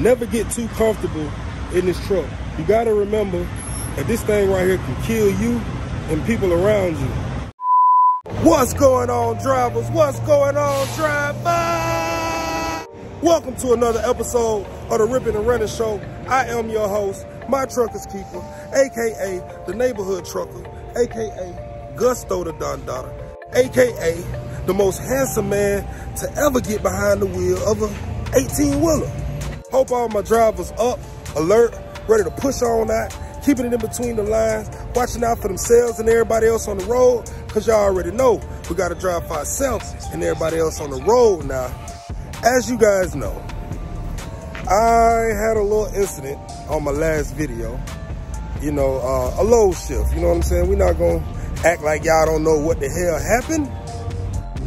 never get too comfortable in this truck. You gotta remember that this thing right here can kill you and people around you. What's going on, drivers? What's going on, drivers? Welcome to another episode of the Ripping and Running Show. I am your host, My Trucker's Keeper, aka the Neighborhood Trucker, aka Gusto the Don Dada, aka the most handsome man to ever get behind the wheel of an 18-wheeler. Hope all my drivers up, alert, ready to push on out, keeping it in between the lines, watching out for themselves and everybody else on the road, because y'all already know we got to drive for ourselves and everybody else on the road now. As you guys know, I had a little incident on my last video, you know, a load shift, you know what I'm saying? We're not going to act like y'all don't know what the hell happened.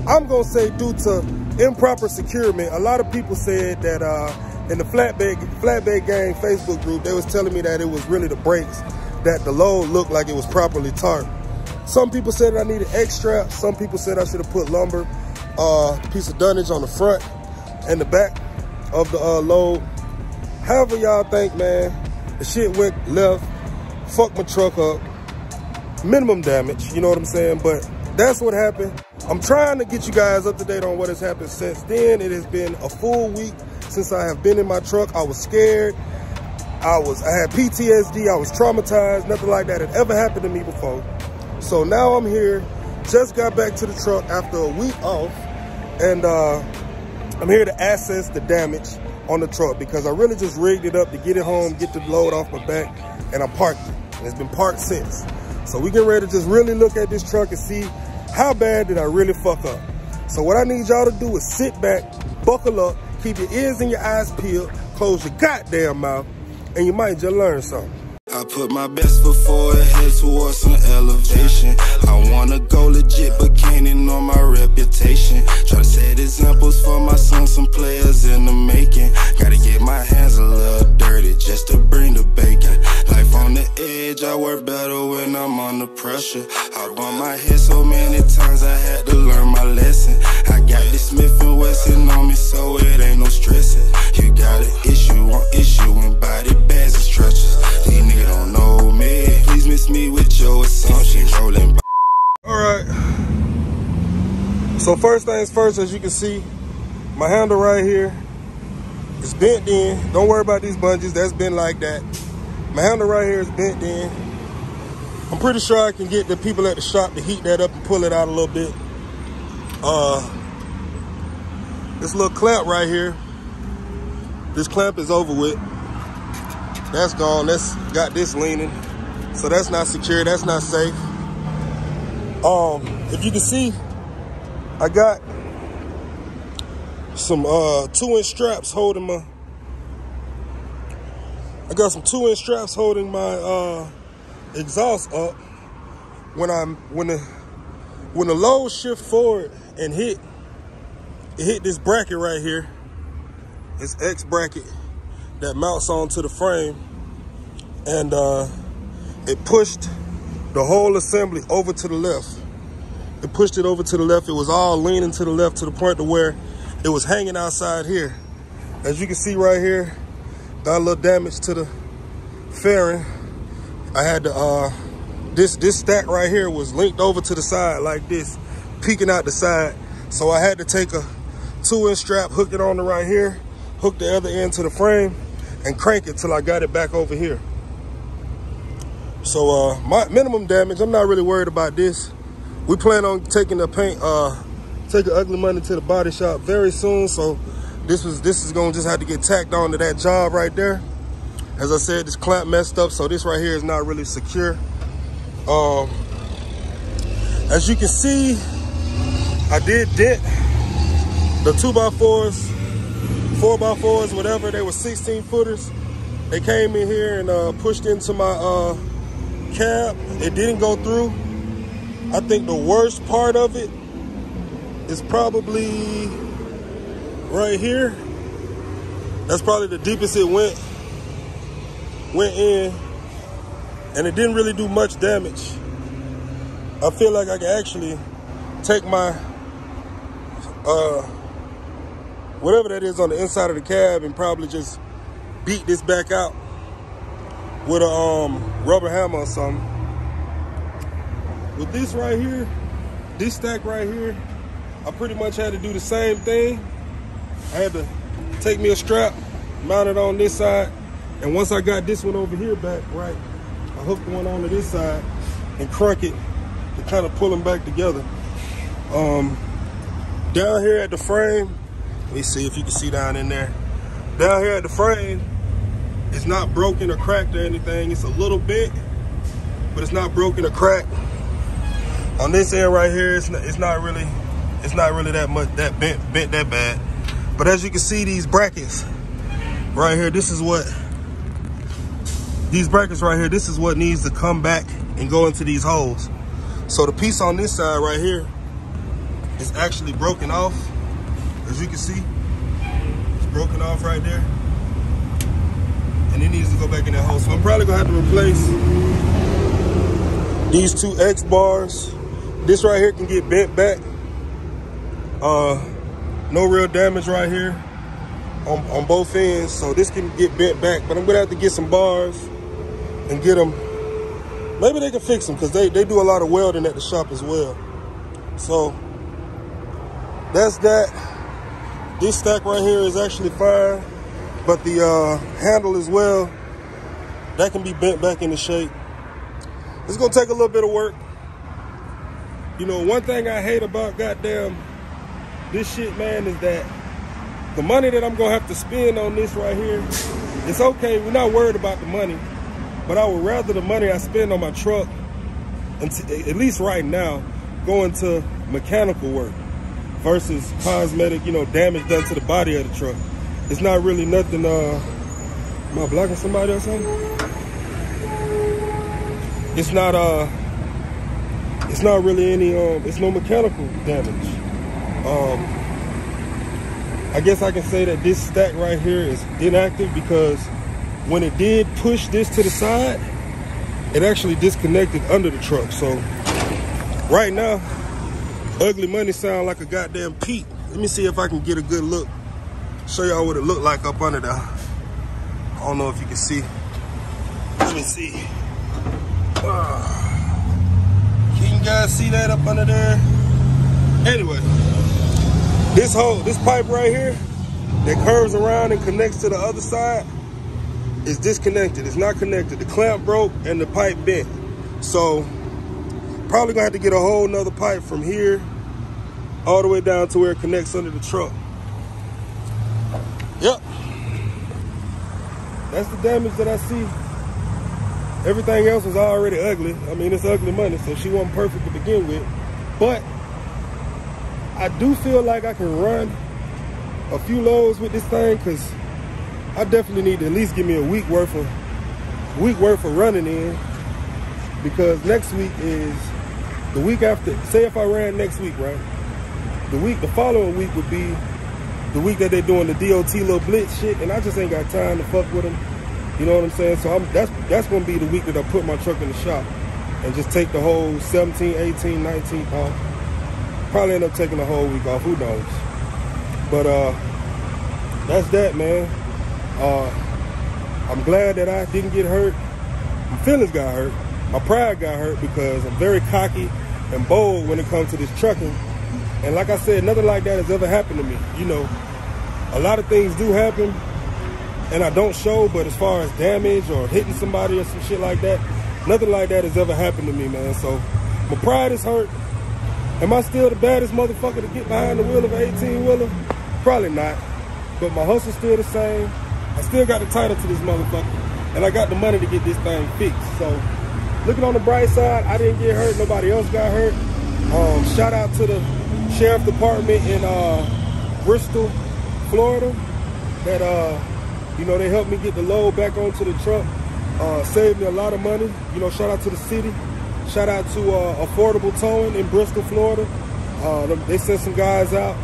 I'm going to say due to improper securement, a lot of people said that in the flatbed gang Facebook group, they was telling me that it was really the brakes, that the load looked like it was properly tarped. Some people said I needed X-strap. Some people said I should have put lumber, piece of dunnage on the front and the back of the load. However y'all think, man, the shit went left, fucked my truck up, minimum damage, you know what I'm saying? But that's what happened. I'm trying to get you guys up to date on what has happened since then. It has been a full week since I have been in my truck. I was scared. I had PTSD. I was traumatized. Nothing like that had ever happened to me before. So now I'm here. Just got back to the truck after a week off. And I'm here to assess the damage on the truck because I really just rigged it up to get it home, get the load off my back, and I parked it. And it's been parked since. So we get ready to just really look at this truck and see how bad did I really fuck up. So what I need y'all to do is sit back, buckle up, keep your ears and your eyes peeled, close your goddamn mouth, and you might just learn something. I put my best foot forward, head towards some elevation. I wanna go legit, but can't ignore my reputation. Try to set examples for my son, some players in the making. Gotta get my hands a little dirty just to bring the bacon. Life on the edge, I work better when I'm under pressure. I bumped my head so many times, I had to learn my lesson. I got this Smith & Wesson on me, so it ain't no stressing. You got an issue on issue when body bags and stretchers. These niggas don't know me. Please miss me with your assumptions. Rolling. All right. So first things first, as you can see, my handle right here is bent in. Don't worry about these bungees. That's been like that. My handle right here is bent in. I'm pretty sure I can get the people at the shop to heat that up and pull it out a little bit. This little clamp right here, this clamp is over with. That's gone. That's got this leaning. So that's not secure. That's not safe. If you can see, I got some 2-inch straps holding my. I got some 2-inch straps holding my exhaust up. When the load shift forward and it hit this bracket right here. This X bracket that mounts onto the frame, and it pushed the whole assembly over to the left. It pushed it over to the left. It was all leaning to the left to the point to where it was hanging outside here. As you can see right here, got a little damage to the fairing. I had to, this stack right here was linked over to the side like this, peeking out the side. So I had to take a 2-inch strap, hook it on the right here, hook the other end to the frame, and crank it till I got it back over here. So my minimum damage, I'm not really worried about this. We plan on taking the paint, taking Ugly Money to the body shop very soon. So this is gonna just have to get tacked on to that job right there. As I said, this clamp messed up, so this right here is not really secure. As you can see, I did dent the 2x4s, 4x4s, whatever. They were 16-footers. They came in here and pushed into my cab. It didn't go through. I think the worst part of it is probably right here. That's probably the deepest it went in, and it didn't really do much damage. I feel like I can actually take my whatever that is on the inside of the cab and probably just beat this back out with a rubber hammer or something. With this right here, this stack right here, I pretty much had to do the same thing. I had to take me a strap, mount it on this side, and once I got this one over here back, right, I hooked one onto this side and crunk it to kind of pull them back together. Down here at the frame, let me see if you can see down in there. Down here at the frame, it's not broken or cracked or anything. It's a little bit, but it's not broken or cracked. On this end right here, it's not really that much that bent that bad. But as you can see, these brackets right here, this is what needs to come back and go into these holes. So the piece on this side right here is actually broken off. As you can see, it's broken off right there. And it needs to go back in that hole. So I'm probably gonna have to replace these two X bars. This right here can get bent back. No real damage right here on both ends. So this can get bent back, but I'm gonna have to get some bars and get them. Maybe they can fix them because they do a lot of welding at the shop as well. So that's that. This stack right here is actually fine, but the handle as well, that can be bent back into shape. It's gonna take a little bit of work. You know, one thing I hate about goddamn this shit, man, is that the money that I'm gonna have to spend on this right here, it's okay, we're not worried about the money, but I would rather the money I spend on my truck, at least right now, go into mechanical work versus cosmetic, you know, damage done to the body of the truck. It's not really nothing, am I blocking somebody or something? It's not really any, it's no mechanical damage. I guess I can say that this stack right here is inactive because when it did push this to the side, it actually disconnected under the truck. So right now, Ugly Money sound like a goddamn peep. Let me see if I can get a good look. Show y'all what it looked like up under there. I don't know if you can see. Let me see. Can you guys see that up under there? Anyway, this pipe right here that curves around and connects to the other side is disconnected. It's not connected. The clamp broke and the pipe bent. So probably gonna have to get a whole nother pipe from here all the way down to where it connects under the truck. Yep. That's the damage that I see. Everything else is already ugly. I mean, it's Ugly Money, so she wasn't perfect to begin with. But I do feel like I can run a few loads with this thing because I definitely need to at least give me a week worth of running in, because next week is the week after. Say if I ran next week, right? The following week would be the week that they're doing the DOT little blitz shit, and I just ain't got time to fuck with them. You know what I'm saying? So that's gonna be the week that I put my truck in the shop and just take the whole 17, 18, 19 off. Probably end up taking the whole week off, who knows? But that's that, man. I'm glad that I didn't get hurt. My feelings got hurt. My pride got hurt because I'm very cocky and bold when it comes to this trucking. And like I said, nothing like that has ever happened to me. You know, a lot of things do happen and I don't show, but as far as damage or hitting somebody or some shit like that, nothing like that has ever happened to me, man. So my pride is hurt. Am I still the baddest motherfucker to get behind the wheel of an 18-wheeler? Probably not. But my hustle's still the same. I still got the title to this motherfucker. And I got the money to get this thing fixed. So looking on the bright side, I didn't get hurt. Nobody else got hurt. Shout out to the sheriff department in Bristol, Florida. That, you know, they helped me get the load back onto the truck. Saved me a lot of money. You know, shout out to the city. Shout out to Affordable Towing in Bristol, Florida. They sent some guys out.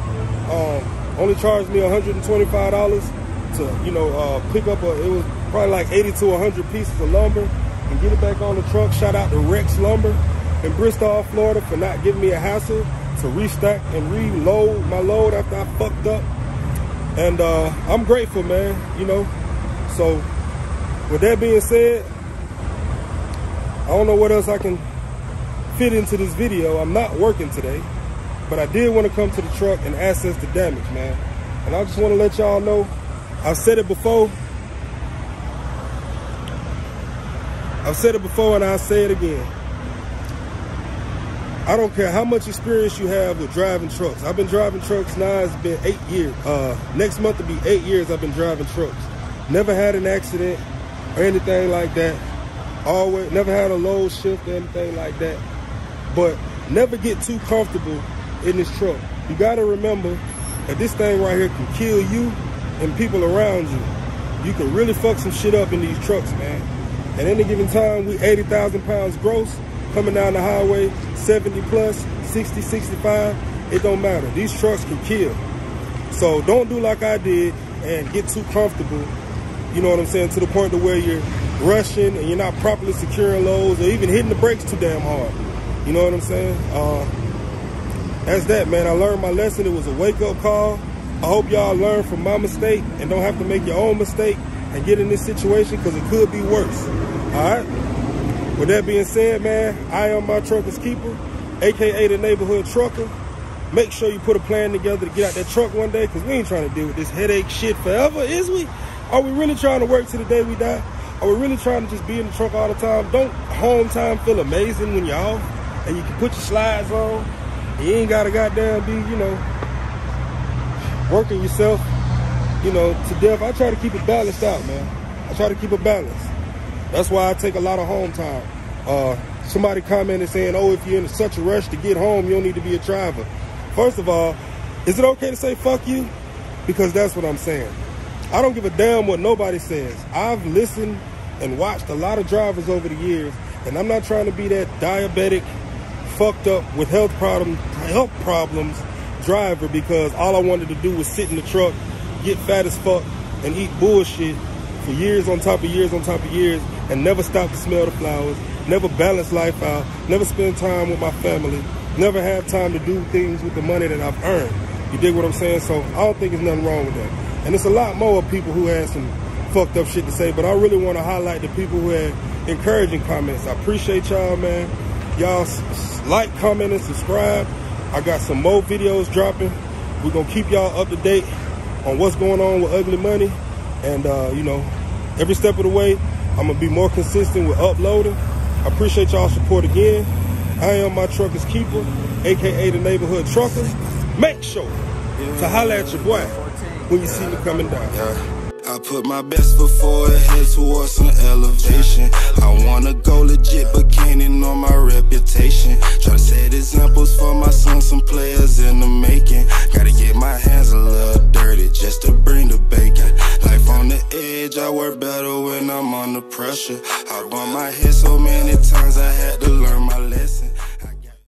Only charged me $125 to, you know, pick up it was probably like 80 to 100 pieces of lumber and get it back on the truck. Shout out to Rex Lumber in Bristol, Florida for not giving me a hassle to restack and reload my load after I fucked up. And I'm grateful, man. You know, So with that being said, I don't know what else I can fit into this video. I'm not working today, but I did want to come to the truck and assess the damage, man. And I just want to let y'all know, I've said it before and I'll say it again. I don't care how much experience you have with driving trucks. I've been driving trucks now, it's been 8 years. Next month will be 8 years I've been driving trucks. Never had an accident or anything like that. Always, never had a load shift or anything like that. But never get too comfortable in this truck. You gotta remember that this thing right here can kill you and people around you. You can really fuck some shit up in these trucks, man. At any given time, we 80,000 pounds gross, coming down the highway, 70 plus, 60, 65, it don't matter. These trucks can kill. So don't do like I did and get too comfortable, you know what I'm saying, to the point to where you're rushing and you're not properly securing loads or even hitting the brakes too damn hard. You know what I'm saying? That's that, man. I learned my lesson. It was a wake-up call. I hope y'all learn from my mistake and don't have to make your own mistake and get in this situation, because it could be worse. All right? With that being said, man, I am my trucker's keeper, aka the neighborhood trucker. Make sure you put a plan together to get out that truck one day, because we ain't trying to deal with this headache shit forever, is we? Are we really trying to work till the day we die? Are we really trying to just be in the truck all the time? Don't home time feel amazing when you're off and you can put your slides on? You ain't gotta goddamn be, you know, working yourself, you know, to death. I try to keep it balanced out, man. I try to keep it balanced. That's why I take a lot of home time. Somebody commented saying, oh, if you're in such a rush to get home, you don't need to be a driver. First of all, is it okay to say fuck you? Because that's what I'm saying. I don't give a damn what nobody says. I've listened and watched a lot of drivers over the years, and I'm not trying to be that diabetic, fucked up with health problems driver, because all I wanted to do was sit in the truck, get fat as fuck, and eat bullshit for years on top of years on top of years, and never stop to smell the flowers, never balance life out, never spend time with my family, never have time to do things with the money that I've earned. You dig what I'm saying? So I don't think there's nothing wrong with that. And it's a lot more people who had some fucked up shit to say, but I really want to highlight the people who had encouraging comments. I appreciate y'all, man. Y'all like, comment, and subscribe. I got some more videos dropping. We're going to keep y'all up to date on what's going on with Ugly Money. And, you know, every step of the way, I'm going to be more consistent with uploading. I appreciate y'all's support again. I am my trucker's keeper, a.k.a. the neighborhood trucker. Make sure to holler at your boy when you see me coming down. I put my best foot forward, head towards some elevation. I wanna go legit, but can't ignore my reputation. Try to set examples for my sons, some players in the making. Gotta get my hands a little dirty just to bring the bacon. Life on the edge, I work better when I'm under pressure. I bumped my head so many times I had to learn my lesson.